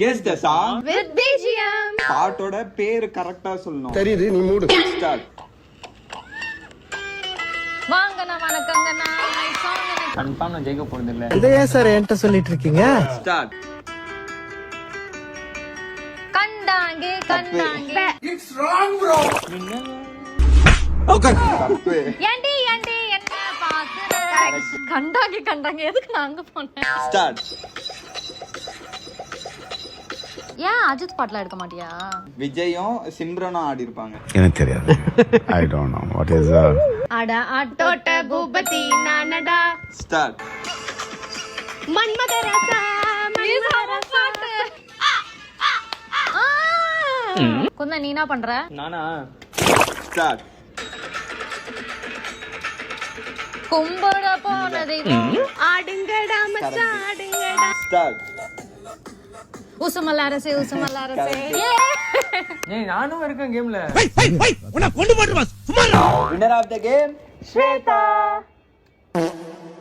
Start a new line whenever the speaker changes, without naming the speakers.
Guess the song
with BGM.
பாட்டோட பேர் கரெக்ட்டா சொல்லணும்.
தெரியுது நீ மூடு.
Start.
வாங்கண்ணா வணக்கங்கண்ணா my song
கன்ஃபார்ம் நான் ஜெயிக்க போறது இல்ல.
இதை ஏன் சார் என்கிட்ட சொல்லிட்டு இருக்கீங்க?
Start.
கண்டாங்கே
It's wrong bro.
Okay. தப்பு.
ஏண்டி என்ன பாக்குற கண்டாங்கே எதுக்கு நான் அங்க போனேன்?
Start.
ஏன் அஜித் பாட்டுல எடுக்க மாட்டியா?
விஜயும் சிம்ரனும் ஆடி இருப்பாங்க.
எனக்கு தெரியாது. I don't know what is that.
அட ஆட்டோட்ட பூபதி நானடா.
Start.
மன்மதரசா பாட்டு. குந்தா நீ என்ன பண்ற?
நானா
Start.
கும்பட போனதை ஆடுங்கடா மச்சான் ஆடுங்கடா.
Start.
உசுமல்லாரசே
ஏய் நானும் இருக்கேன் கேம்ல.
Winner of the game, Shweta.